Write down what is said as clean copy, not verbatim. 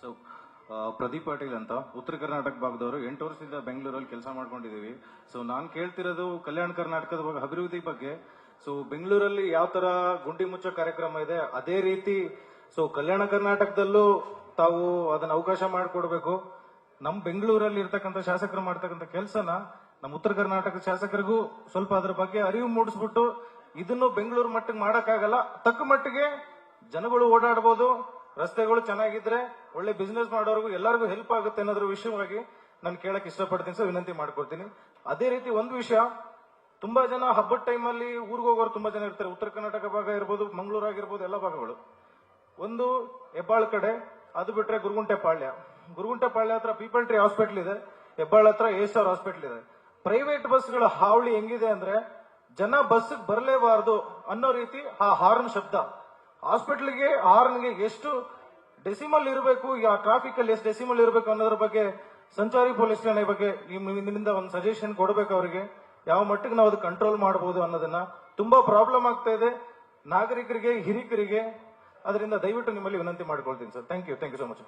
So Pradeep Patil ಅಂತ ಉತ್ತರ ಕರ್ನಾಟಕ ಭಾಗದವರು 8 ವರ್ಷದಿಂದ ಬೆಂಗಳೂರಲ್ಲಿ ಕೆಲಸ ಮಾಡ್ಕೊಂಡಿದೀವಿ. ಸೊ ನಾನು ಕೇಳ್ತಿರೋದು ಕಲ್ಯಾಣ ಕರ್ನಾಟಕದ ಅಭಿವೃದ್ಧಿ ಬಗ್ಗೆ. ಸೊ ಬೆಂಗಳೂರಲ್ಲಿ ಯಾವ ತರ ಗುಂಡಿ ಮುಚ್ಚೋ ಕಾರ್ಯಕ್ರಮ ಇದೆ ಅದೇ ರೀತಿ ಸೊ ಕಲ್ಯಾಣ ಕರ್ನಾಟಕದಲ್ಲೂ ತಾವು ಅದನ್ನ ಅವಕಾಶ ಮಾಡಿಕೊಡ್ಬೇಕು. ನಮ್ ಬೆಂಗಳೂರಲ್ಲಿ ಇರ್ತಕ್ಕಂಥ ಶಾಸಕರು ಮಾಡ್ತಕ್ಕಂಥ ಕೆಲಸನ ನಮ್ಮ ಉತ್ತರ ಕರ್ನಾಟಕ ಶಾಸಕರಿಗೂ ಸ್ವಲ್ಪ ಅದ್ರ ಬಗ್ಗೆ ಅರಿವು ಮೂಡಿಸ್ಬಿಟ್ಟು ಇದನ್ನು ಬೆಂಗಳೂರು ಮಟ್ಟಿಗೆ ಮಾಡಕ್ಕಾಗಲ್ಲ, ತಕ್ಕ ಮಟ್ಟಿಗೆ ಜನಗಳು ಓಡಾಡಬಹುದು, ರಸ್ತೆಗಳು ಚೆನ್ನಾಗಿದ್ರೆ ಒಳ್ಳೆ ಬಿಸ್ನೆಸ್ ಮಾಡೋರ್ಗು ಎಲ್ಲರಿಗೂ ಹೆಲ್ಪ್ ಆಗುತ್ತೆ ಅನ್ನೋದ್ರ ವಿಷಯವಾಗಿ ನಾನು ಕೇಳಕ್ ಇಷ್ಟಪಡ್ತೀನಿ ಸರ್, ವಿನಂತಿ ಮಾಡ್ಕೊಡ್ತೀನಿ. ಅದೇ ರೀತಿ ಒಂದು ವಿಷಯ, ತುಂಬಾ ಜನ ಹಬ್ಬದ ಟೈಮಲ್ಲಿ ಊರಿಗೆ ಹೋಗೋರು ತುಂಬಾ ಜನ ಇರ್ತಾರೆ. ಉತ್ತರ ಕರ್ನಾಟಕ ಭಾಗ ಇರ್ಬೋದು, ಮಂಗಳೂರು ಆಗಿರ್ಬೋದು, ಎಲ್ಲ ಭಾಗಗಳು. ಒಂದು ಹೆಬ್ಬಾಳ ಕಡೆ, ಅದು ಬಿಟ್ರೆ ಗುರುಗುಂಟೆಪಾಳ್ಯ ಹತ್ರ ಪೀಪಲ್ ಟ್ರೀ ಹಾಸ್ಪಿಟಲ್ ಇದೆ, ಹೆಬ್ಬಾಳ ಹತ್ರ ಏಸ್ಆರ್ ಹಾಸ್ಪಿಟಲ್ ಇದೆ. ಪ್ರೈವೇಟ್ ಬಸ್ಗಳ ಹಾವಳಿ ಹೆಂಗಿದೆ ಅಂದ್ರೆ ಜನ ಬಸ್ ಬರಲೇಬಾರದು ಅನ್ನೋ ರೀತಿ ಆ ಹಾರ್ನ್ ಶಬ್ದ, ಹಾಸ್ಪಿಟಲ್ಗೆ ಹಾರ್ನ್ಗೆ ಎಷ್ಟು ಡೆಸಿಮಲ್ ಇರಬೇಕು, ಆ ಟ್ರಾಫಿಕ್ ಅಲ್ಲಿ ಎಷ್ಟು ಡೆಸಿಮಲ್ ಇರಬೇಕು ಅನ್ನೋದ್ರ ಬಗ್ಗೆ ಸಂಚಾರಿ ಪೊಲೀಸ್ ಠಾಣೆ ಬಗ್ಗೆ ನಿಮ್ಮಿಂದ ಒಂದು ಸಜೆಷನ್ ಕೊಡಬೇಕು ಅವರಿಗೆ, ಯಾವ ಮಟ್ಟಿಗೆ ನಾವು ಅದು ಕಂಟ್ರೋಲ್ ಮಾಡಬಹುದು ಅನ್ನೋದನ್ನ. ತುಂಬಾ ಪ್ರಾಬ್ಲಮ್ ಆಗ್ತಾ ಇದೆ ನಾಗರಿಕರಿಗೆ, ಹಿರಿಕರಿಗೆ. ಅದರಿಂದ ದಯವಿಟ್ಟು ನಿಮ್ಮಲ್ಲಿ ವಿನಂತಿ ಮಾಡ್ಕೊಳ್ತೀನಿ sir. Thank you so much.